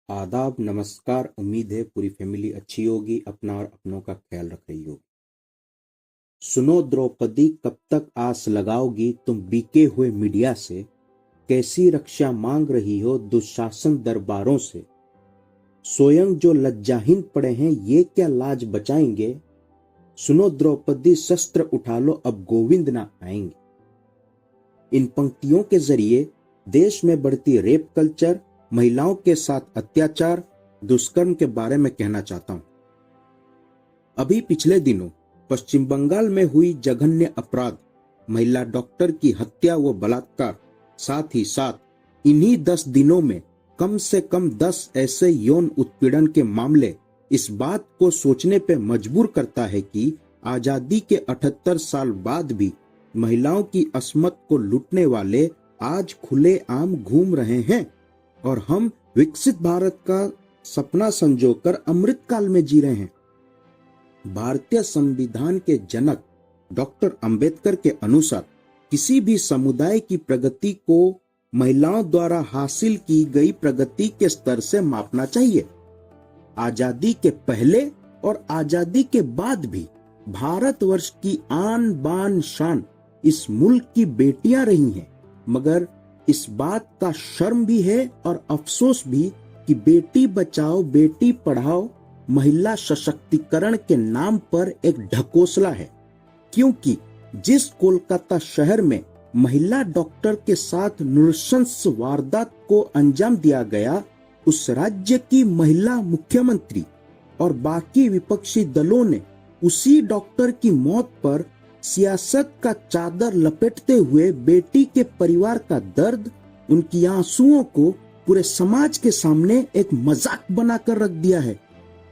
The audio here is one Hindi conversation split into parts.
आदाब, नमस्कार। उम्मीद है पूरी फैमिली अच्छी होगी, अपना और अपनों का ख्याल रख रही होगी। सुनो द्रौपदी, कब तक आस लगाओगी तुम बीके हुए मीडिया से? कैसी रक्षा मांग रही हो दुशासन दरबारों से? स्वयं जो लज्जाहीन पड़े हैं ये क्या लाज बचाएंगे? सुनो द्रौपदी, शस्त्र उठा लो, अब गोविंद ना आएंगे। इन पंक्तियों के जरिए देश में बढ़ती रेप कल्चर, महिलाओं के साथ अत्याचार, दुष्कर्म के बारे में कहना चाहता हूं। अभी पिछले दिनों पश्चिम बंगाल में हुई जघन्य अपराध, महिला डॉक्टर की हत्या व बलात्कार, साथ ही साथ इन्हीं 10 दिनों में कम से कम 10 ऐसे यौन उत्पीड़न के मामले इस बात को सोचने पे मजबूर करता है कि आजादी के 78 साल बाद भी महिलाओं की अस्मत को लूटने वाले आज खुले आम घूम रहे हैं और हम विकसित भारत का सपना संजोकर अमृत काल में जी रहे हैं। भारतीय संविधान के जनक डॉक्टर अंबेडकर के अनुसार किसी भी समुदाय की प्रगति को महिलाओं द्वारा हासिल की गई प्रगति के स्तर से मापना चाहिए। आजादी के पहले और आजादी के बाद भी भारतवर्ष की आन बान शान इस मुल्क की बेटियां रही हैं, मगर इस बात का शर्म भी है और अफसोस भी कि बेटी बचाओ बेटी पढ़ाओ महिला सशक्तिकरण के नाम पर एक ढकोसला है। क्योंकि जिस कोलकाता शहर में महिला डॉक्टर के साथ नृशंस वारदात को अंजाम दिया गया, उस राज्य की महिला मुख्यमंत्री और बाकी विपक्षी दलों ने उसी डॉक्टर की मौत पर सियासत का चादर लपेटते हुए बेटी के परिवार का दर्द, उनकी आंसुओं को पूरे समाज के सामने एक मजाक बनाकर रख दिया है।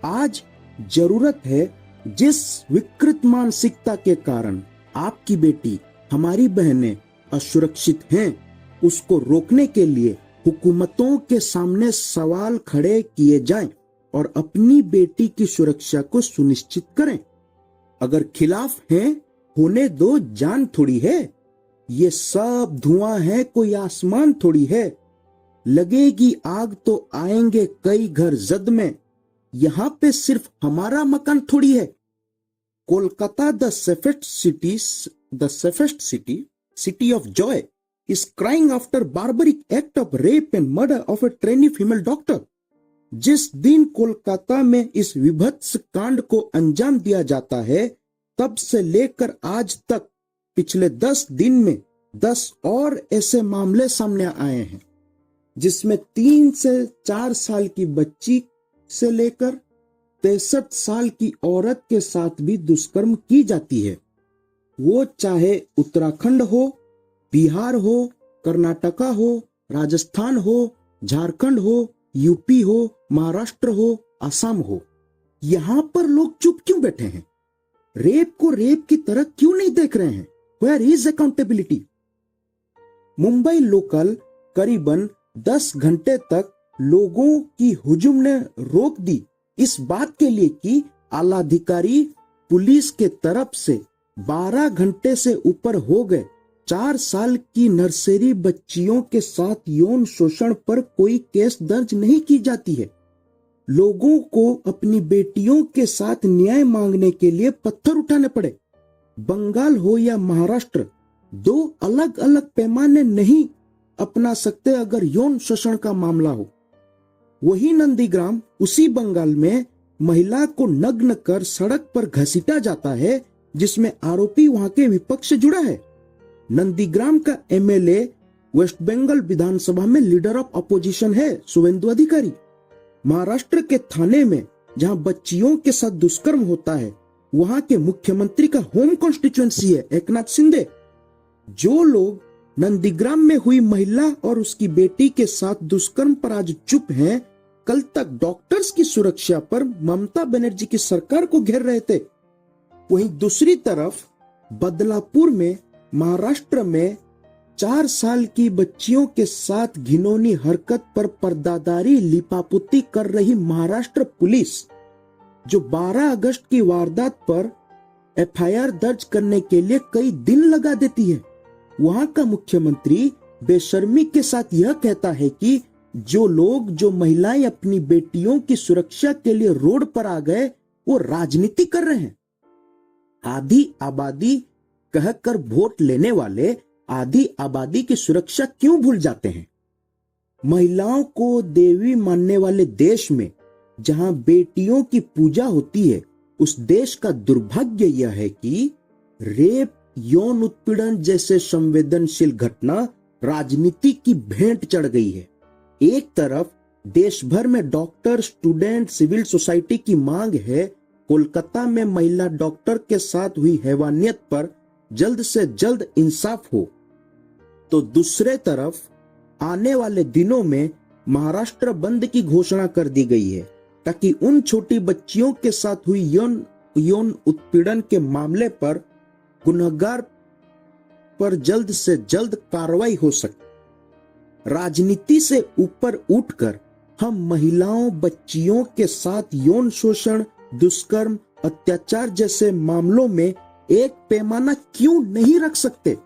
आज जरूरत है जिस विकृत मानसिकता के कारण आपकी बेटी, हमारी बहनें असुरक्षित हैं, उसको रोकने के लिए हुकूमतों के सामने सवाल खड़े किए जाएं और अपनी बेटी की सुरक्षा को सुनिश्चित करें। अगर खिलाफ हैं, होने दो, जान थोड़ी है। ये सब धुआं है, कोई आसमान थोड़ी है। लगेगी आग तो आएंगे कई घर जद में, यहां पे सिर्फ हमारा मकान थोड़ी है। Kolkata, the safest city of joy, is crying after barbaric act of rape and murder of a trainee female doctor। जिस दिन कोलकाता में इस विभत्स कांड को अंजाम दिया जाता है, तब से लेकर आज तक पिछले 10 दिन में 10 और ऐसे मामले सामने आए हैं, जिसमें 3 से 4 साल की बच्ची से लेकर 63 साल की औरत के साथ भी दुष्कर्म की जाती है। वो चाहे उत्तराखंड हो, बिहार हो, कर्नाटका हो, राजस्थान हो, झारखंड हो, यूपी हो, महाराष्ट्र हो, असम हो। यहां पर लोग चुप क्यों बैठे हैं? रेप को रेप की तरह क्यों नहीं देख रहे हैं? Where is accountability? Mumbai local करीबन 10 घंटे तक लोगों की हुजूम ने रोक दी इस बात के लिए कि आलाधिकारी पुलिस के तरफ से 12 घंटे से ऊपर हो गए 4 साल की नर्सरी बच्चियों के साथ यौन शोषण पर कोई केस दर्ज नहीं की जाती है। लोगों को अपनी बेटियों के साथ न्याय मांगने के लिए पत्थर उठाने पड़े। बंगाल हो या महाराष्ट्र, 2 अलग अलग पैमाने नहीं अपना सकते अगर यौन शोषण का मामला हो। वही नंदीग्राम, उसी बंगाल में महिला को नग्न कर सड़क पर घसीटा जाता है, जिसमें आरोपी वहां के विपक्ष से जुड़ा है। नंदीग्राम का एमएलए वेस्ट बंगाल विधानसभा में लीडर ऑफ अपोजिशन है, शुवेंदु अधिकारी। महाराष्ट्र के थाने में जहां बच्चियों के साथ दुष्कर्म होता है, वहां के मुख्यमंत्री का होम कॉन्स्टिट्यूएंसी है एकनाथ शिंदे। जो लोग नंदीग्राम में हुई महिला और उसकी बेटी के साथ दुष्कर्म पर आज चुप हैं, कल तक डॉक्टर्स की सुरक्षा पर ममता बनर्जी की सरकार को घेर रहे थे। वहीं दूसरी तरफ बदलापुर में, महाराष्ट्र में 4 साल की बच्चियों के साथ घिनौनी हरकत पर पर्दादारी लिपापोती कर रही महाराष्ट्र पुलिस, जो 12 अगस्त की वारदात पर एफआईआर दर्ज करने के लिए कई दिन लगा देती है। वहां का मुख्यमंत्री बेशर्मी के साथ यह कहता है कि जो महिलाएं अपनी बेटियों की सुरक्षा के लिए रोड पर आ गए, वो राजनीति कर रहे हैं। आधी आबादी कहकर वोट लेने वाले आधी आबादी की सुरक्षा क्यों भूल जाते हैं? महिलाओं को देवी मानने वाले देश में जहां बेटियों की पूजा होती है, उस देश का दुर्भाग्य यह है कि रेप, यौन उत्पीड़न जैसे संवेदनशील घटना राजनीति की भेंट चढ़ गई है। एक तरफ देश भर में डॉक्टर, स्टूडेंट, सिविल सोसाइटी की मांग है कोलकाता में महिला डॉक्टर के साथ हुई हैवानियत पर जल्द से जल्द इंसाफ हो, तो दूसरे तरफ आने वाले दिनों में महाराष्ट्र बंद की घोषणा कर दी गई है ताकि उन छोटी बच्चियों के साथ हुई यौन उत्पीड़न के मामले पर गुनहगार पर जल्द से जल्द कार्रवाई हो सके। राजनीति से ऊपर उठकर हम महिलाओं, बच्चियों के साथ यौन शोषण, दुष्कर्म, अत्याचार जैसे मामलों में एक पैमाना क्यों नहीं रख सकते?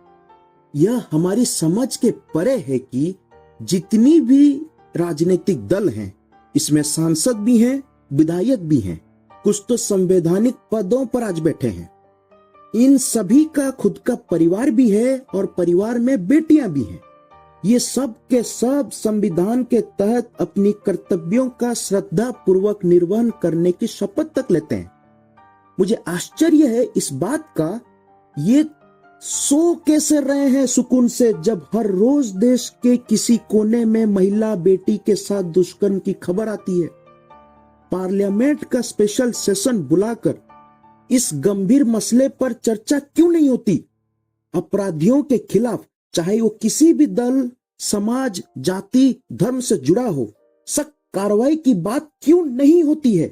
यह हमारी समझ के परे है कि जितनी भी राजनीतिक दल हैं, इसमें सांसद भी हैं, विधायक भी हैं, कुछ तो संवैधानिक पदों पर आज बैठे हैं। इन सभी का खुद का परिवार भी है और परिवार में बेटियां भी हैं। ये सब के सब संविधान के तहत अपनी कर्तव्यों का श्रद्धा पूर्वक निर्वहन करने की शपथ तक लेते हैं। मुझे आश्चर्य है इस बात का, ये सो कैसे रहे हैं सुकून से जब हर रोज देश के किसी कोने में महिला बेटी के साथ दुष्कर्म की खबर आती है। पार्लियामेंट का स्पेशल सेशन बुलाकर इस गंभीर मसले पर चर्चा क्यों नहीं होती? अपराधियों के खिलाफ चाहे वो किसी भी दल, समाज, जाति, धर्म से जुड़ा हो, सख्त कार्रवाई की बात क्यों नहीं होती है?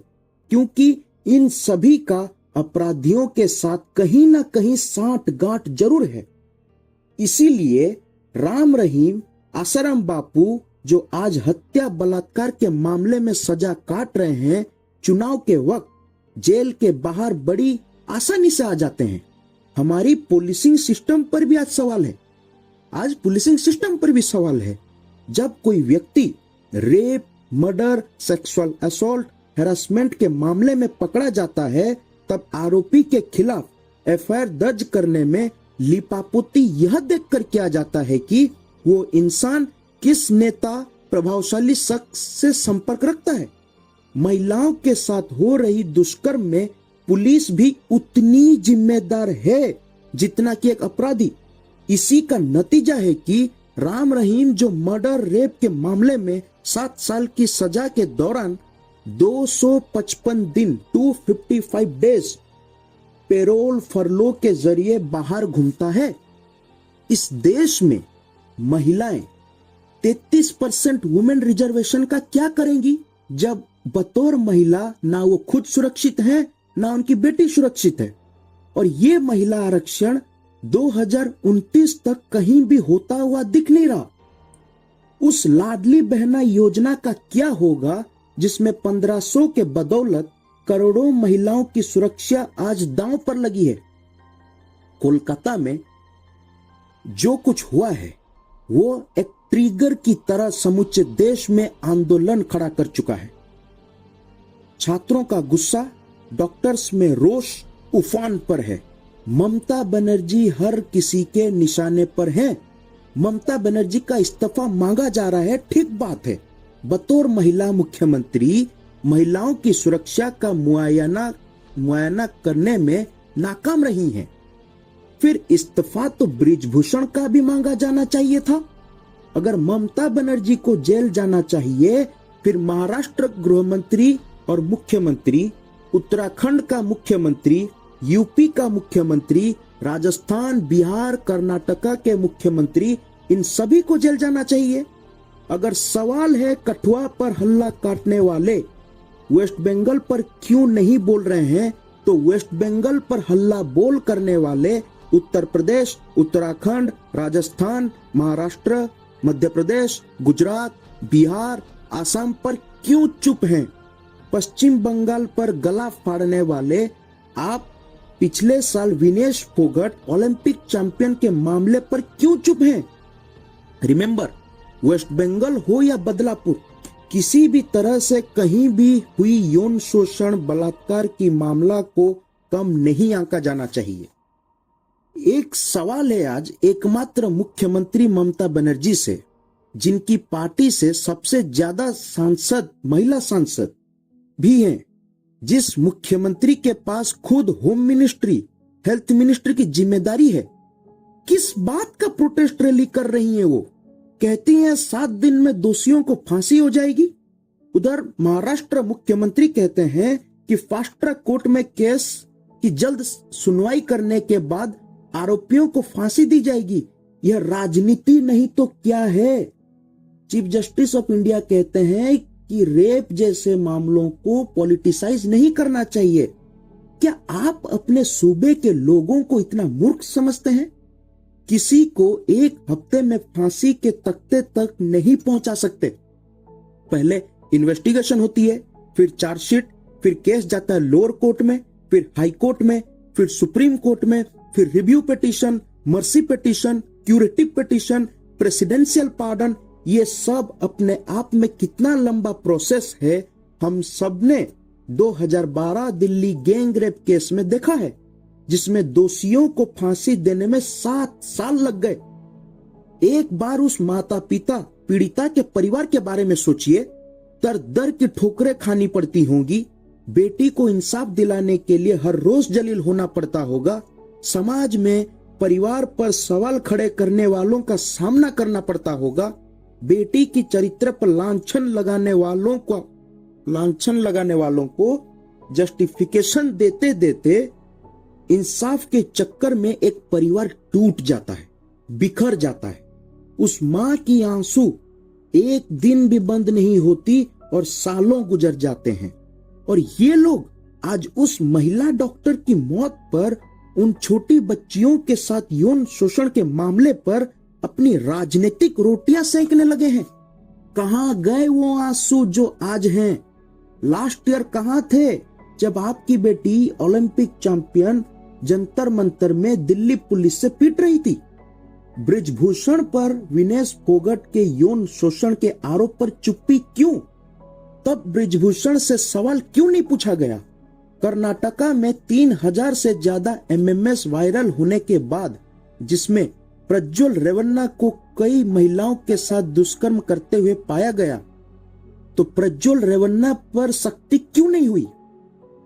क्योंकि इन सभी का अपराधियों के साथ कहीं ना कहीं सांठ गांठ जरूर है। इसीलिए राम रहीम, आसाराम बापू जो आज हत्या बलात्कार के मामले में सजा काट रहे हैं, चुनाव के वक्त जेल के बाहर बड़ी आसानी से आ जाते हैं। हमारी पुलिसिंग सिस्टम पर भी आज सवाल है। आज पुलिसिंग सिस्टम पर भी सवाल है। जब कोई व्यक्ति rape, murder, sexual assault, harassment के मामले में पकड़ा जाता है, तब आरोपी के खिलाफ एफआईआर दर्ज करने में लिपापोती यह देखकर किया जाता है कि वो इंसान किस नेता, प्रभावशाली शख्स से संपर्क रखता है। महिलाओं के साथ हो रही दुष्कर्म में पुलिस भी उतनी जिम्मेदार है जितना कि एक अपराधी। इसी का नतीजा है कि राम रहीम जो मर्डर, रेप के मामले में 7 साल की सजा के दौरान 255 दिन 255 डेज पेरोल फरलो के जरिए बाहर घूमता है। इस देश में महिलाएं 33% वुमेन रिजर्वेशन का क्या करेंगी जब बतौर महिला ना वो खुद सुरक्षित है, ना उनकी बेटी सुरक्षित है? और ये महिला आरक्षण 2029 तक कहीं भी होता हुआ दिख नहीं रहा। उस लाडली बहना योजना का क्या होगा जिसमें 1500 के बदौलत करोड़ों महिलाओं की सुरक्षा आज दांव पर लगी है? कोलकाता में जो कुछ हुआ है वो एक ट्रिगर की तरह समूचे देश में आंदोलन खड़ा कर चुका है। छात्रों का गुस्सा, डॉक्टर्स में रोष उफान पर है। ममता बनर्जी हर किसी के निशाने पर हैं। ममता बनर्जी का इस्तीफा मांगा जा रहा है, ठीक बात है। बतौर महिला मुख्यमंत्री महिलाओं की सुरक्षा का मुआयना करने में नाकाम रही हैं। फिर इस्तीफा तो बृजभूषण का भी मांगा जाना चाहिए था। अगर ममता बनर्जी को जेल जाना चाहिए, फिर महाराष्ट्र गृह मंत्री और मुख्यमंत्री, उत्तराखंड का मुख्यमंत्री, यूपी का मुख्यमंत्री, राजस्थान, बिहार, कर्नाटका के मुख्यमंत्री, इन सभी को जेल जाना चाहिए। अगर सवाल है कठुआ पर हल्ला काटने वाले वेस्ट बंगाल पर क्यों नहीं बोल रहे हैं, तो वेस्ट बंगाल पर हल्ला बोल करने वाले उत्तर प्रदेश, उत्तराखंड, राजस्थान, महाराष्ट्र, मध्य प्रदेश, गुजरात, बिहार, आसाम पर क्यों चुप हैं? पश्चिम बंगाल पर गला फाड़ने वाले आप पिछले साल विनेश फोगट ओलंपिक चैंपियन के मामले पर क्यों चुप हैं? रिमेंबर, वेस्ट बंगाल हो या बदलापुर, किसी भी तरह से कहीं भी हुई यौन शोषण बलात्कार की मामला को कम नहीं आंका जाना चाहिए। एक सवाल है आज एकमात्र मुख्यमंत्री ममता बनर्जी से, जिनकी पार्टी से सबसे ज्यादा सांसद महिला सांसद भी हैं, जिस मुख्यमंत्री के पास खुद होम मिनिस्ट्री, हेल्थ मिनिस्ट्री की जिम्मेदारी है, किस बात का प्रोटेस्ट रैली कर रही हैं वो? कहती हैं 7 दिन में दोषियों को फांसी हो जाएगी। उधर महाराष्ट्र मुख्यमंत्री कहते हैं कि फास्ट ट्रैक कोर्ट में केस की जल्द सुनवाई करने के बाद आरोपियों को फांसी दी जाएगी। यह राजनीति नहीं तो क्या है? चीफ जस्टिस ऑफ इंडिया कहते हैं कि रेप जैसे मामलों को पॉलिटिसाइज नहीं करना चाहिए। क्या आप अपने सूबे के लोगों को इतना मूर्ख समझते हैं? किसी को एक हफ्ते में फांसी के तख्ते तक नहीं पहुंचा सकते। पहले इन्वेस्टिगेशन होती है, फिर चार्जशीट, फिर केस जाता है लोअर कोर्ट में, फिर हाई कोर्ट में, फिर सुप्रीम कोर्ट में, फिर review petition, mercy petition, curative petition, presidential pardon. ये सब अपने आप में कितना लंबा प्रोसेस है, हम सबने 2012 दिल्ली गैंग रेप केस में देखा है, जिसमें दोषियों को फांसी देने में 7 साल लग गए। एक बार उस माता पिता पीड़िता के परिवार के बारे में सोचिए। दर दर की ठोकरें खानी पड़ती होंगी, बेटी को इंसाफ दिलाने के लिए हर रोज जलील होना पड़ता होगा, समाज में परिवार पर सवाल खड़े करने वालों का सामना करना पड़ता होगा, बेटी की चरित्र पर लांछन लगाने वालों को जस्टिफिकेशन देते देते इंसाफ के चक्कर में एक परिवार टूट जाता है, बिखर जाता है। उस मां की आंसू एक दिन भी बंद नहीं होती और सालों गुजर जाते हैं। और ये लोग आज उस महिला डॉक्टर की मौत पर, उन छोटी बच्चियों के साथ यौन शोषण के मामले पर अपनी राजनीतिक रोटियां सेंकने लगे हैं। कहां गए वो आंसू जो आज हैं? लास्ट ईयर कहां थे जब आपकी बेटी ओलंपिक चैंपियन जंतर मंतर में दिल्ली पुलिस से पीट रही थी? ब्रिजभूषण पर विनेश फोगट के यौन शोषण के आरोप पर चुप्पी क्यों? तब ब्रिजभूषण से सवाल क्यों नहीं पूछा गया? कर्नाटका में 3000 से ज्यादा एमएमएस वायरल होने के बाद, जिसमें प्रज्वल रेवन्ना को कई महिलाओं के साथ दुष्कर्म करते हुए पाया गया, तो प्रज्वल रेवन्ना पर सख्ती क्यों नहीं हुई?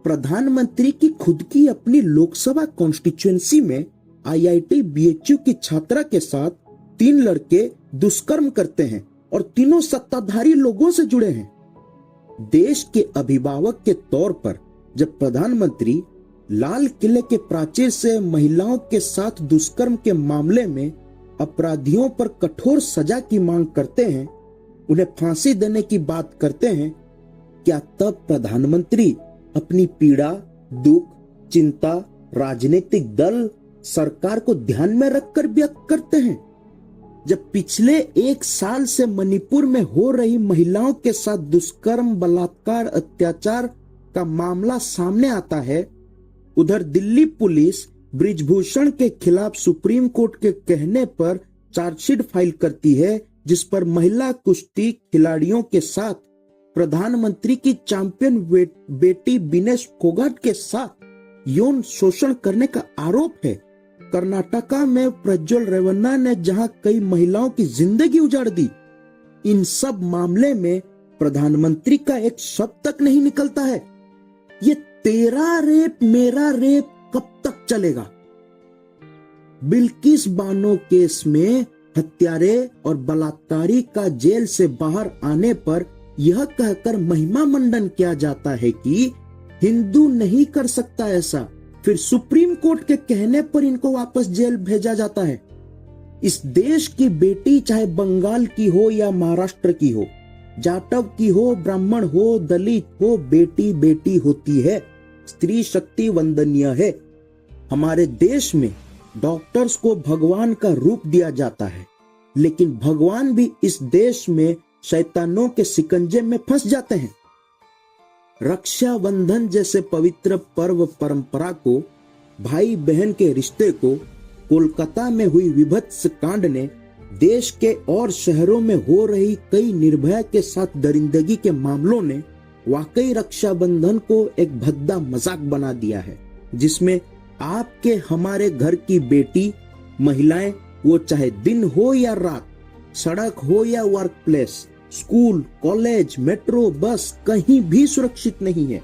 प्रधानमंत्री की खुद की अपनी लोकसभा कॉन्स्टिट्यूएंसी में आईआईटी बीएचयू की छात्रा के साथ 3 लड़के दुष्कर्म करते हैं और तीनों सत्ताधारी लोगों से जुड़े हैं। देश के अभिभावक के तौर पर जब प्रधानमंत्री लाल किले के प्राचीर से महिलाओं के साथ दुष्कर्म के मामले में अपराधियों पर कठोर सजा की मांग करते हैं, उन्हें फांसी देने की बात करते हैं, क्या तब प्रधानमंत्री अपनी पीड़ा, दुख, चिंता राजनीतिक दल, सरकार को ध्यान में रखकर व्यक्त करते हैं? जब पिछले 1 साल से मणिपुर में हो रही महिलाओं के साथ दुष्कर्म, बलात्कार, अत्याचार का मामला सामने आता है, उधर दिल्ली पुलिस ब्रिजभूषण के खिलाफ सुप्रीम कोर्ट के कहने पर चार्जशीट फाइल करती है, जिस पर महिला कुश्ती खिलाड़ियों के साथ प्रधानमंत्री की चैंपियन बेटी विनेश फोगाट के साथ यौन शोषण करने का आरोप है। कर्नाटका में प्रज्वल रेवन्ना ने जहां कई महिलाओं की जिंदगी उजाड़ दी, इन सब मामले में प्रधानमंत्री का एक शब्द तक नहीं निकलता है। ये तेरा रेप मेरा रेप कब तक चलेगा? बिल्किस बानो केस में हत्यारे और बलात्कारी का जेल से बाहर आने पर यह कहकर महिमा मंडन किया जाता है कि हिंदू नहीं कर सकता ऐसा, फिर सुप्रीम कोर्ट के कहने पर इनको वापस जेल भेजा जाता है। इस देश की बेटी चाहे बंगाल की हो या महाराष्ट्र की हो, जाटव की हो, ब्राह्मण हो, दलित हो, बेटी बेटी होती है। स्त्री शक्ति वंदनीय है। हमारे देश में डॉक्टर्स को भगवान का रूप दिया जाता है, लेकिन भगवान भी इस देश में शैतानों के शिकंजे में फंस जाते हैं। रक्षाबंधन जैसे पवित्र पर्व परंपरा को, भाई बहन के रिश्ते को कोलकाता में हुई विभत्स कांड ने देश के और शहरों में हो रही कई निर्भया के साथ दरिंदगी के मामलों ने वाकई रक्षाबंधन को एक भद्दा मजाक बना दिया है, जिसमें आपके हमारे घर की बेटी महिलाएं, वो चाहे दिन हो या रात, सड़क हो या work place, school, college, metro, बस, कहीं भी सुरक्षित नहीं है।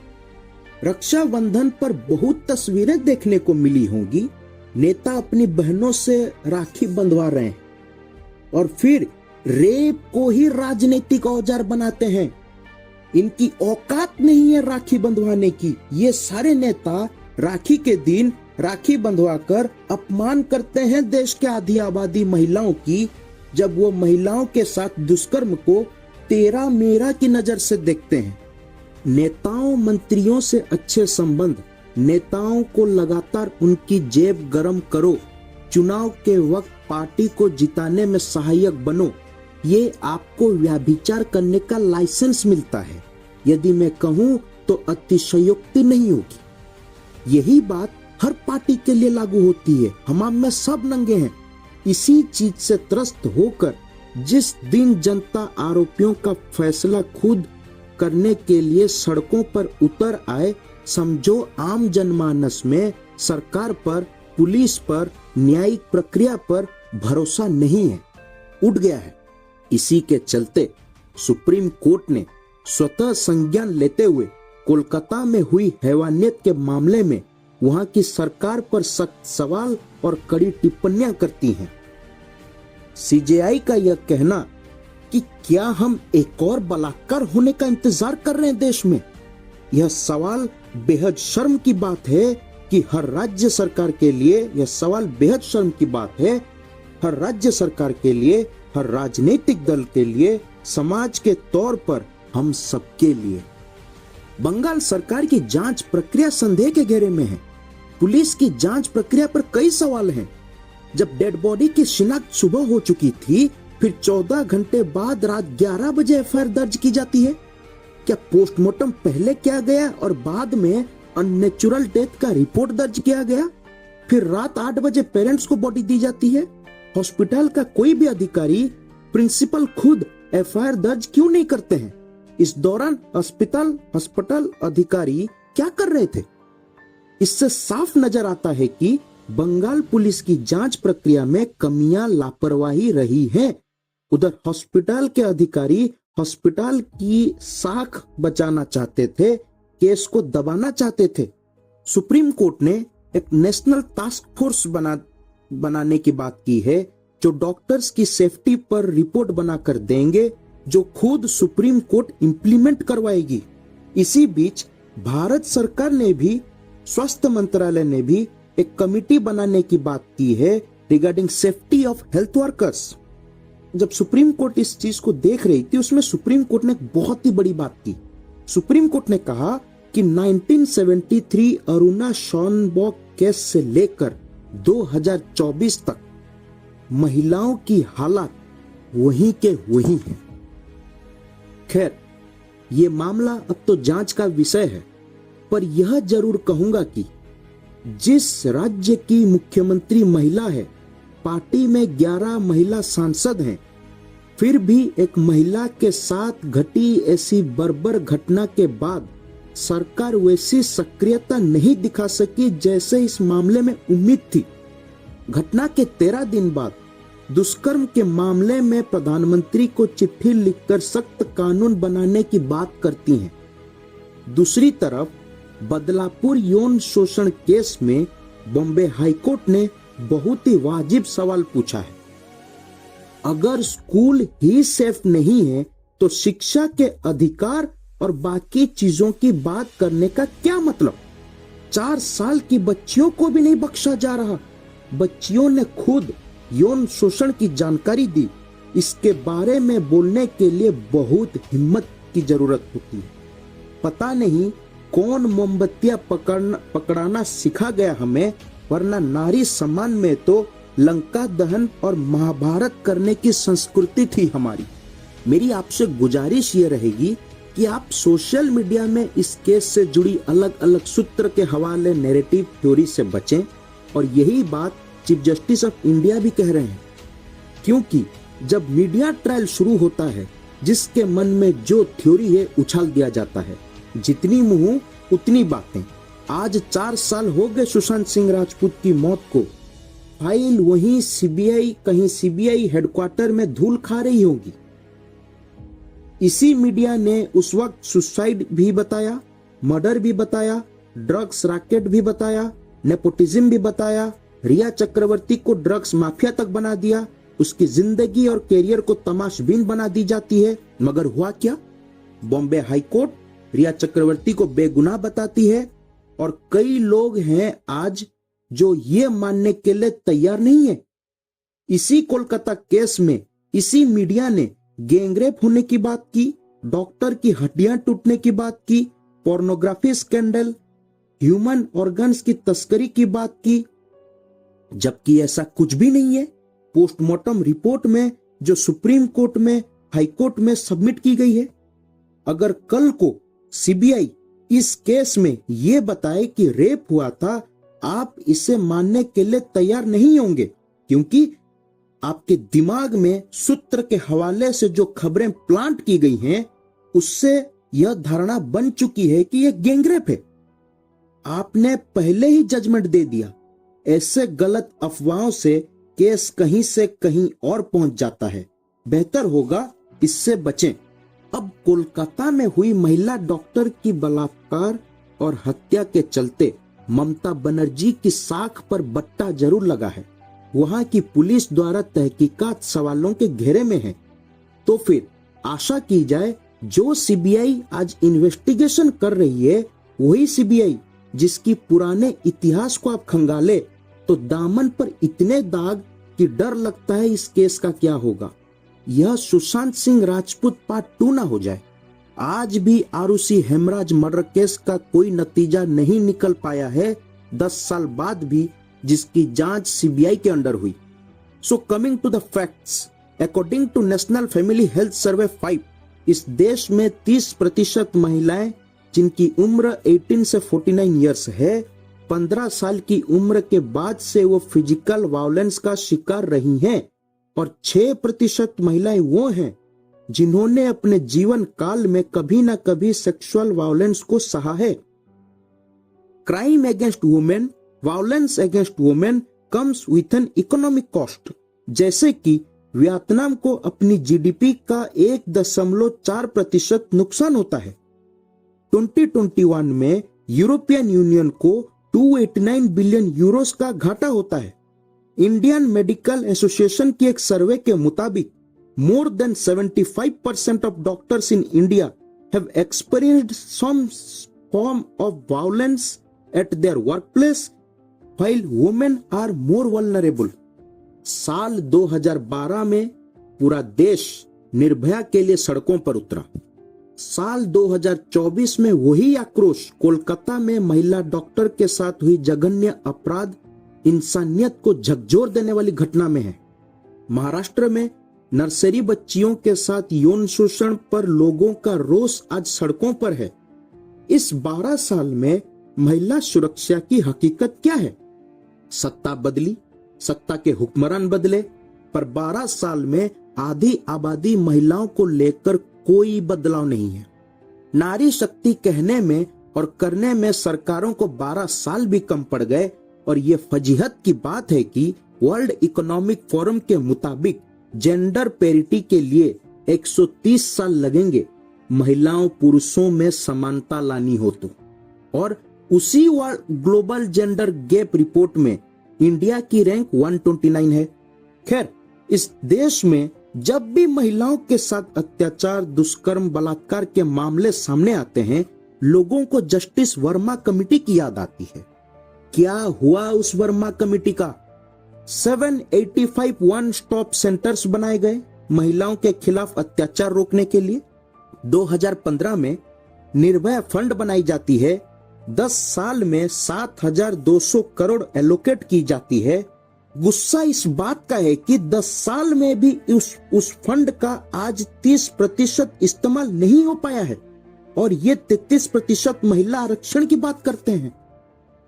रक्षाबंधन पर बहुत तस्वीरें देखने को मिली होंगी। नेता अपनी बहनों से राखी बंधवा रहे हैं और फिर रेप को ही राजनीतिक औजार बनाते हैं। इनकी औकात नहीं है राखी बंधवाने की। ये सारे नेता राखी के दिन राखी बंधवाकर अपमान करते हैं देश के आधी आबादी महिलाओं की, जब वो महिलाओं के साथ दुष्कर्म को तेरा मेरा की नजर से देखते हैं। नेताओं मंत्रियों से अच्छे संबंध, नेताओं को लगातार उनकी जेब गरम करो, चुनाव के वक्त पार्टी को जिताने में सहायक बनो, ये आपको व्यभिचार करने का लाइसेंस मिलता है। यदि मैं कहूं तो अतिशयोक्ति नहीं होगी। यही बात हर पार्टी के लिए लागू होती है। हम में सब नंगे हैं। इसी चीज से त्रस्त होकर जिस दिन जनता आरोपियों का फैसला खुद करने के लिए सड़कों पर उतर आए, समझो आम जनमानस में सरकार पर, पुलिस पर, न्यायिक प्रक्रिया पर भरोसा नहीं है, उठ गया है। इसी के चलते सुप्रीम कोर्ट ने स्वतः संज्ञान लेते हुए कोलकाता में हुई हैवानियत के मामले में वहां की सरकार पर सख्त सवाल और कड़ी टिप्पणियां करती हैं। सीजेआई का यह कहना कि क्या हम एक और बलात्कार होने का इंतजार कर रहे हैं देश में, यह सवाल बेहद शर्म की बात है कि हर राज्य सरकार के लिए, यह सवाल बेहद शर्म की बात है हर राज्य सरकार के लिए, हर राजनीतिक दल के लिए, समाज के तौर पर हम सबके लिए। बंगाल सरकार की जांच प्रक्रिया संदेह के घेरे में है। पुलिस की जांच प्रक्रिया पर कई सवाल हैं। जब डेड बॉडी की शिनाख्त सुबह हो चुकी थी, फिर 14 घंटे बाद रात 11 बजे एफआईआर दर्ज की जाती है। क्या पोस्टमार्टम पहले किया गया और बाद में अननेचुरल डेथ का रिपोर्ट दर्ज किया गया, फिर रात 8 बजे पेरेंट्स को बॉडी दी जाती है? हॉस्पिटल का कोई भी अधिकारी, प्रिंसिपल खुद एफआईआर दर्ज क्यों नहीं करते हैं? इस दौरान अस्पताल अधिकारी क्या कर रहे थे? इससे साफ नजर आता है कि बंगाल पुलिस की जांच प्रक्रिया में कमियां, लापरवाही रही है। उधर हॉस्पिटल के अधिकारी हॉस्पिटल की साख बचाना चाहते थे, केस को दबाना चाहते थे। सुप्रीम कोर्ट ने एक नेशनल टास्क फोर्स बनाने की बात की है, जो डॉक्टर्स की सेफ्टी पर रिपोर्ट बनाकर देंगे, जो खुद सुप्रीम कोर्ट इंप्लीमेंट करवाएगी। इसी बीच भारत सरकार ने भी, स्वास्थ्य मंत्रालय ने भी एक कमिटी बनाने की बात की है regarding safety of health workers. जब सुप्रीम कोर्ट इस चीज को देख रही थी, उसमें सुप्रीम कोर्ट ने एक बहुत ही बड़ी बात की। सुप्रीम कोर्ट ने कहा कि 1973 अरुणा शॉनबॉक केस से लेकर 2024 तक महिलाओं की हालत वहीं के वहीं है। खैर, ये मामला अब तो जांच का विषय है, पर यह जरूर कहूंगा कि जिस राज्य की मुख्यमंत्री महिला है, पार्टी में 11 महिला सांसद हैं, फिर भी एक महिला के साथ घटी ऐसी बर्बर घटना के बाद सरकार वैसी सक्रियता नहीं दिखा सकी जैसे इस मामले में उम्मीद थी। घटना के 13 दिन बाद दुष्कर्म के मामले में प्रधानमंत्री को चिट्ठी लिखकर सख्त कानून बनाने की बात करती हैं। दूसरी तरफ बदलापुर यौन शोषण केस में बॉम्बे हाईकोर्ट ने बहुत ही वाजिब सवाल पूछा है। अगर स्कूल ही सेफ नहीं है तो शिक्षा के अधिकार और बाकी चीजों की बात करने का क्या मतलब? 4 साल की बच्चियों को भी नहीं बख्शा जा रहा। बच्चियों ने खुद यौन शोषण की जानकारी दी। इसके बारे में बोलने के लिए बहुत हिम्मत की जरूरत होती है। पता नहीं कौन मोमबत्तियां पकड़ाना सिखा गया हमें, वरना नारी सम्मान में तो लंका दहन और महाभारत करने की संस्कृति थी हमारी। मेरी आपसे गुजारिश ये रहेगी कि आप सोशल मीडिया में इस केस से जुड़ी अलग अलग सूत्र के हवाले, नैरेटिव थ्योरी से बचें, और यही बात चीफ जस्टिस ऑफ इंडिया भी कह रहे हैं। क्योंकि जब मीडिया ट्रायल शुरू होता है, जिसके मन में जो थ्योरी है उछाल दिया जाता है। जितनी मुंह उतनी बातें। आज 4 साल हो गए सुशांत सिंह राजपूत की मौत को। फाइल वहीं सीबीआई, कहीं सीबीआई हेडक्वार्टर में धूल खा रही होगी। इसी मीडिया ने उस वक्त सुसाइड भी बताया, मर्डर भी बताया, ड्रग्स रैकेट भी बताया, नेपोटिज्म भी बताया, रिया चक्रवर्ती को ड्रग्स माफिया तक बना दिया, उसकी जिंदगी और कैरियर को तमाशबीन बना दी जाती है। मगर हुआ क्या? बॉम्बे हाईकोर्ट रिया चक्रवर्ती को बेगुनाह बताती है और कई लोग हैं आज जो ये मानने के लिए तैयार नहीं है। इसी कोलकाता केस में इसी मीडिया ने गैंगरेप होने की बात की, डॉक्टर की हड्डियां टूटने की बात की, पोर्नोग्राफी स्कैंडल, ह्यूमन ऑर्गन्स की तस्करी की बात की, जबकि ऐसा कुछ भी नहीं है। पोस्टमार्टम रिपोर्ट में जो सुप्रीम कोर्ट में, हाई कोर्ट में सबमिट की गई है। अगर कल को सीबीआई इस केस में यह बताए कि रेप हुआ था, आप इसे मानने के लिए तैयार नहीं होंगे, क्योंकि आपके दिमाग में सूत्र के हवाले से जो खबरें प्लांट की गई हैं, उससे यह धारणा बन चुकी है कि यह गैंगरेप है। आपने पहले ही जजमेंट दे दिया। ऐसे गलत अफवाहों से केस कहीं से कहीं और पहुंच जाता है। बेहतर होगा इससे बचें। अब कोलकाता में हुई महिला डॉक्टर की बलात्कार और हत्या के चलते ममता बनर्जी की साख पर बट्टा जरूर लगा है। वहां की पुलिस द्वारा तहकीकात सवालों के घेरे में है। तो फिर आशा की जाए जो सीबीआई आज इन्वेस्टिगेशन कर रही है, वही सीबीआई जिसकी पुराने इतिहास को आप खंगाले तो दामन पर इतने दाग कि डर लगता है इस केस का क्या होगा। यह सुशांत सिंह राजपूत पार्ट 2 ना हो जाए। आज भी आरुषि हेमराज मर्डर केस का कोई नतीजा नहीं निकल पाया है, 10 साल बाद भी, जिसकी जांच सीबीआई के अंडर हुई। So coming to the facts, according to National Family Health Survey 5, इस देश में 30% महिलाएं जिनकी उम्र 18 से 49 ईयर्स है, 15 साल की उम्र के बाद से वो फिजिकल वायलेंस का शिकार रही हैं, और 6% महिलाएं वो हैं जिन्होंने अपने जीवन काल में कभी ना कभी सेक्सुअल वायलेंस को सहा है। Crime against women, violence against women comes with an economic cost. जैसे कि वियतनाम को अपनी जीडीपी का 1.4% नुकसान होता है। 2021 में यूरोपियन यूनियन को 289 बिलियन यूरोस का घाटा होता है। इंडियन मेडिकल एसोसिएशन की एक सर्वे के मुताबिक more than 75% of doctors in India have experienced some form of violence at their workplace, while women are more vulnerable. साल 2012 में पूरा देश निर्भया के लिए सड़कों पर उतरा। साल 2024 में वही आक्रोश कोलकाता में महिला डॉक्टर के साथ हुई जघन्य अपराध, इंसानियत को झकझोर देने वाली घटना में है। महाराष्ट्र में नर्सरी बच्चियों के साथ यौन शोषण पर लोगों का रोष आज सड़कों पर है। इस 12 साल में महिला सुरक्षा की हकीकत क्या है? सत्ता बदली, सत्ता के हुक्मरान बदले, पर 12 साल में आधी आबादी महिलाओं को लेकर कोई बदलाव नहीं है। नारी शक्ति कहने में और करने में सरकारों को 12 साल भी कम पड़ गए, और ये फजीहत की बात है कि वर्ल्ड इकोनॉमिक फोरम के मुताबिक जेंडर पेरिटी के लिए 130 साल लगेंगे महिलाओं पुरुषों में समानता लानी हो तो। और उसी ग्लोबल जेंडर गैप रिपोर्ट में इंडिया की रैंक 129 है। खैर, इस देश में जब भी महिलाओं के साथ अत्याचार, दुष्कर्म, बलात्कार के मामले सामने आते हैं, लोगों को जस्टिस वर्मा कमेटी की याद आती है। क्या हुआ उस वर्मा कमेटी का? 785 वन स्टॉप सेंटर्स बनाए गए महिलाओं के खिलाफ अत्याचार रोकने के लिए। 2015 में निर्भया फंड बनाई जाती है। 10 साल में 7,200 करोड़ एलोकेट की जाती है। गुस्सा इस बात का है कि 10 साल में भी उस फंड का आज 30% इस्तेमाल नहीं हो पाया है, और ये 33% महिला आरक्षण की बात करते हैं।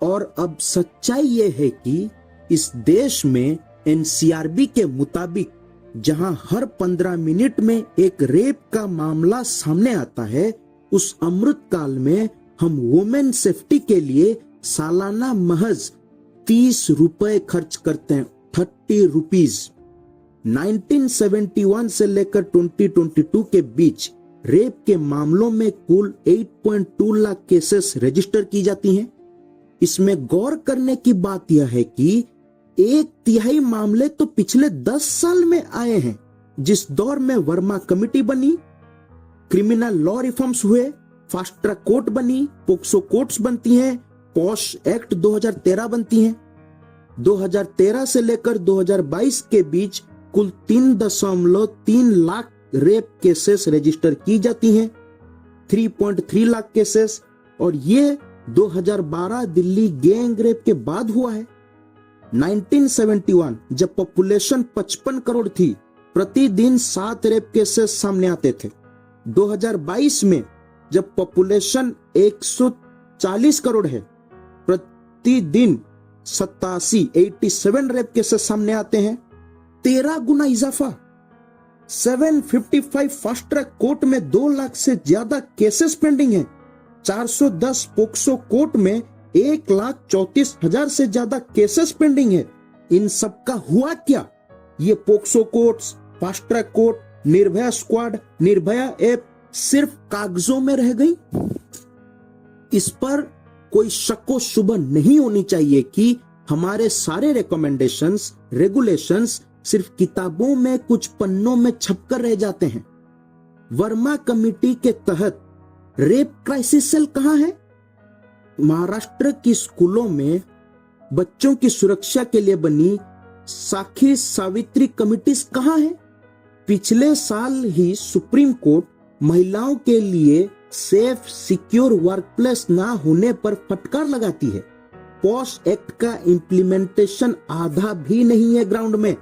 और अब सच्चाई ये है कि इस देश में एनसीआरबी के मुताबिक जहां हर 15 मिनट में एक रेप का मामला सामने आता है, उस अमृत काल में हम वुमेन सेफ्टी के लिए सालाना महज 30 रुपए खर्च करते हैं, 30 रुपीज। 1971 से लेकर 2022 के बीच रेप के मामलों में कुल 8.2 लाख केसेस रजिस्टर की जाती हैं। इसमें गौर करने की बात यह है कि 1/3 मामले तो पिछले 10 साल में आए हैं, जिस दौर में वर्मा कमेटी बनी, क्रिमिनल लॉ रिफॉर्म्स हुए, फास्ट ट्रैक कोर्ट बनी, पोक्सो कोर्ट्स बनती हैं, पॉश एक्ट 2013 बनती हैं। 2013 से लेकर 2022 के बीच कुल 3.3 लाख रेप केसेस रजिस्टर की जाती हैं, 3.3 लाख केसेस, और ये 2012 दिल्ली गैंग रेप के बाद हुआ है। 1971 जब पॉपुलेशन 55 करोड़ थी, प्रतिदिन 7 रेप केसेस सामने आते थे। 2022 में जब पॉपुलेशन 140 करोड़ है, प्रतिदिन 87 रेप केसेस सामने आते हैं, 13 गुना इजाफा। 755 फास्ट ट्रैक कोर्ट में 2 लाख से ज्यादा केसेस पेंडिंग हैं। 410 पोक्सो कोर्ट में 1,34,000 से ज्यादा केसेस पेंडिंग है। इन सब का हुआ क्या? ये POCSO courts, fast track court, Nirbhaya squad, Nirbhaya app सिर्फ कागजों में रह गई। इस पर कोई शक्को शुबह नहीं होनी चाहिए कि हमारे सारे रिकमेंडेशंस, रेगुलेशंस सिर्फ किताबों में कुछ पन्नों में छपकर रह जाते हैं। वर्मा कमेटी के तहत रेप क्राइसिस सेल कहां है? महाराष्ट्र की स्कूलों में बच्चों की सुरक्षा के लिए बनी साखी सावित्री कमिटीज कहां है? पिछले साल ही सुप्रीम कोर्ट महिलाओं के लिए सेफ सिक्योर वर्कप्लेस ना होने पर फटकार लगाती है। पॉश एक्ट का इम्प्लीमेंटेशन आधा भी नहीं है ग्राउंड में।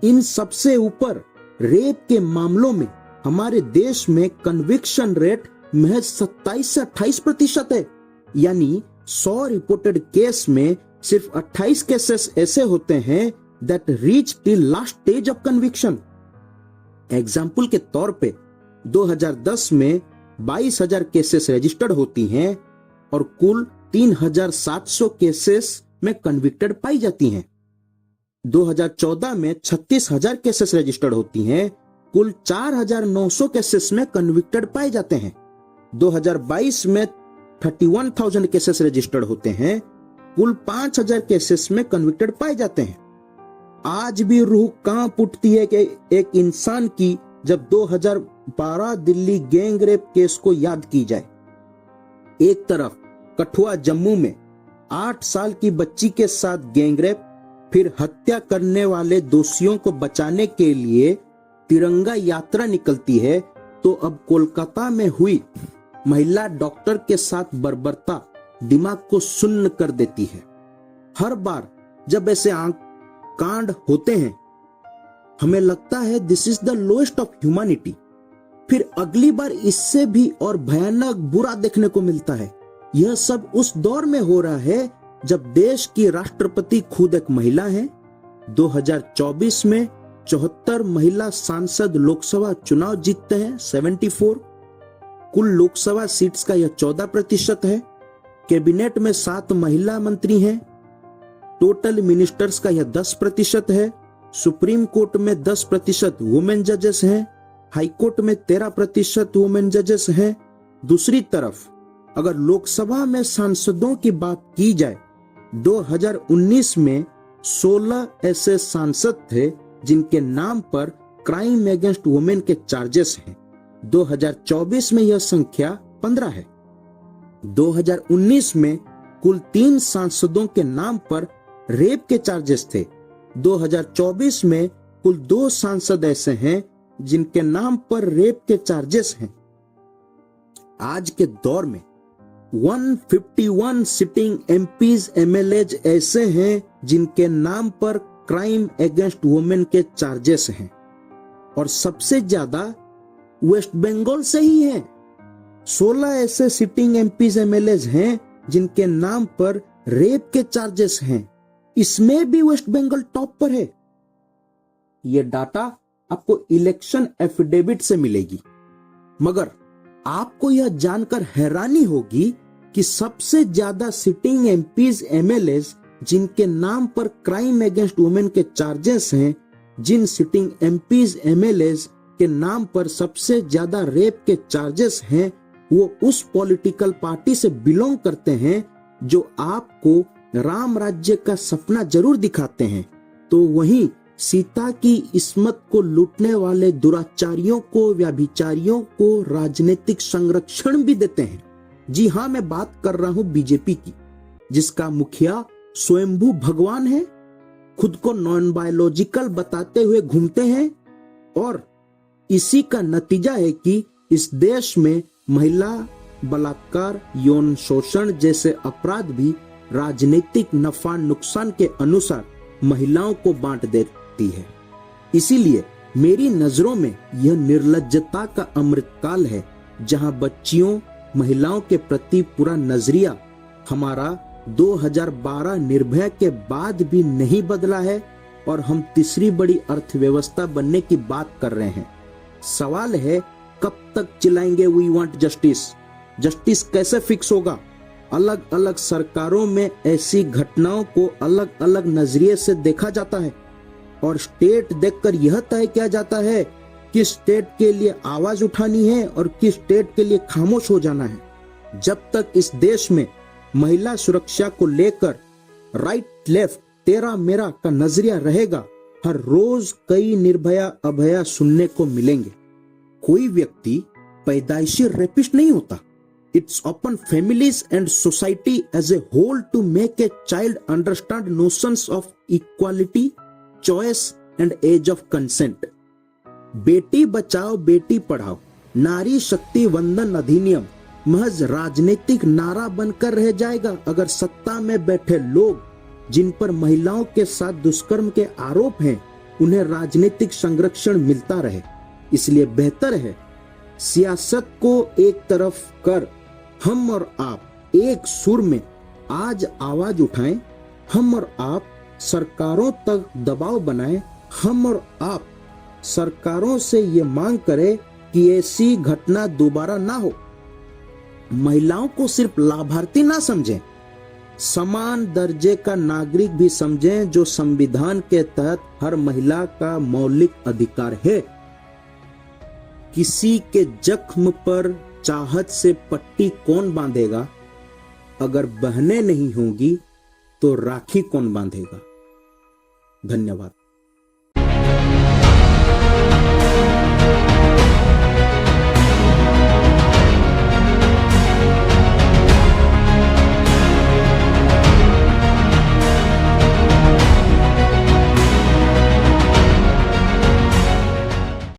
इन सबसे ऊपर रेप के मामलों में हमारे देश में कन्विक्शन रेट महज 27 से 28% है, यानी 100 रिपोर्टेड केस में सिर्फ 28 केसेस ऐसे होते हैं that reach till last stage of conviction. Example के तौर पे 2010 में 22,000 केसेस रजिस्टर्ड होती हैं और कुल 3,700 केसेस में कन्विक्टेड पाई जाती हैं। 2014 में 36,000 केसेस रजिस्टर्ड होती हैं, कुल 4,900 केसेस में कन्विक्टेड पाए जाते हैं। 2022 में 31,000 केसेस रजिस्टर्ड होते हैं, कुल 5,000 केसेस में कन्विक्टेड पाए जाते हैं। आज भी रूह कांप उठती है कि एक इंसान की जब 2012 दिल्ली गैंग रेप केस को याद की जाए। एक तरफ कठुआ जम्मू में 8 साल की बच्ची के साथ गैंग रेप, फिर हत्या करने वाले दोषियों को बचाने के लिए तिरंगा यात्रा निकलती है, तो अब कोलकाता में हुई महिला डॉक्टर के साथ बर्बरता दिमाग को सुन्न कर देती है। हर बार जब ऐसे कांड होते हैं हमें लगता है this is the lowest of humanity. फिर अगली बार इससे भी और भयानक बुरा देखने को मिलता है। यह सब उस दौर में हो रहा है जब देश की राष्ट्रपति खुद एक महिला है। 2024 में 74 महिला सांसद लोकसभा चुनाव जीतते हैं, 74। कुल लोकसभा सीट्स का यह 14% है। कैबिनेट में 7 महिला मंत्री हैं। टोटल मिनिस्टर्स का यह 10% है। सुप्रीम कोर्ट में 10% वुमेन जजेस हैं। हाई कोर्ट में 13% वुमेन जजेस हैं। दूसरी तरफ अगर लोकसभा में सांसदों की बात की जाए, 2019 में 16 ऐसे सांसद थे जिनके नाम पर क्राइम अगेंस्ट वुमेन के चार्जेस हैं। 2024 में यह संख्या 15 है। 2019 में कुल 3 सांसदों के नाम पर रेप के चार्जेस थे। 2024 में कुल 2 सांसद ऐसे हैं जिनके नाम पर रेप के चार्जेस हैं। आज के दौर में 151 सिटिंग एमपीज एमएलएज ऐसे हैं जिनके नाम पर क्राइम अगेंस्ट वुमेन के चार्जेस हैं, और सबसे ज्यादा वेस्ट बंगाल से ही हैं। 16 ऐसे सिटिंग एमपीज एमएलएज हैं जिनके नाम पर रेप के चार्जेस हैं। इसमें भी वेस्ट बंगाल टॉप पर है। ये डाटा आपको इलेक्शन एफिडेविट से मिलेगी, मगर आपको यह जानकर हैरानी होगी कि सबसे ज्यादा सिटिंग एमपीज एमएलएस जिनके नाम पर क्राइम अगेंस्ट वुमेन के चार्जेस हैं, जिन सिटिंग एमपीज एमएलएस के नाम पर सबसे ज्यादा रेप के चार्जेस हैं, वो उस पॉलिटिकल पार्टी से बिलोंग करते हैं जो आपको राम राज्य का सपना जरूर दिखाते हैं, तो वहीं सीता की इस्मत को लूटने वाले दुराचारियों को, व्यभिचारियों को राजनीतिक संरक्षण भी देते हैं। जी हां, मैं बात कर रहा हूं बीजेपी की, जिसका मुखिया स्वयंभू भगवान है, खुद को नॉन बायोलॉजिकल बताते हुए घूमते हैं, और इसी का नतीजा है कि इस देश में महिला बलात्कार, यौन शोषण जैसे अपराध भी राजनीतिक नफा नुकसान के अनुसार महिलाओं को बांट देती है। इसीलिए मेरी नजरों में यह निर्लज्जता का अमृतकाल है, जहां बच्चियों, महिलाओं के प्रति पूरा नजरिया हमारा 2012 निर्भया के बाद भी नहीं बदला है, और हम तीसरी बड़ी अर्थव्यवस्था बनने की बात कर रहे हैं। सवाल है, कब तक चिल्लाएंगे वी वांट जस्टिस? जस्टिस कैसे फिक्स होगा? अलग अलग सरकारों में ऐसी घटनाओं को अलग अलग नजरिए से देखा जाता है, और स्टेट देखकर यह तय किया जाता है किस स्टेट के लिए आवाज उठानी है और किस स्टेट के लिए खामोश हो जाना है। जब तक इस देश में महिला सुरक्षा को लेकर राइट लेफ्ट तेरा मेरा का नजरिया रहेगा, हर रोज कई निर्भया अभया सुनने को मिलेंगे। कोई व्यक्ति पैदाइशी रेपिस्ट नहीं होता। It's upon families and society as a whole to make a child understand notions of equality, choice and age of consent. Beti Bachao Beti Padhao, नारी शक्ति वंदन अधिनियम महज राजनीतिक नारा बनकर रह जाएगा अगर सत्ता में बैठे लोग जिन पर महिलाओं के साथ दुष्कर्म के आरोप हैं, उन्हें राजनीतिक संरक्षण मिलता रहे। इसलिए बेहतर है सियासत को एक तरफ कर हम और आप एक सुर में आज आवाज उठाएं, हम और आप सरकारों तक दबाव बनाएं, हम और आप सरकारों से ये मांग करें कि ऐसी घटना दोबारा ना हो। महिलाओं को सिर्फ लाभार्थी ना समझें, समान दर्जे का नागरिक भी समझें, जो संविधान के तहत हर महिला का मौलिक अधिकार है। किसी के जख्म पर चाहत से पट्टी कौन बांधेगा? अगर बहनें नहीं होंगी तो राखी कौन बांधेगा? धन्यवाद।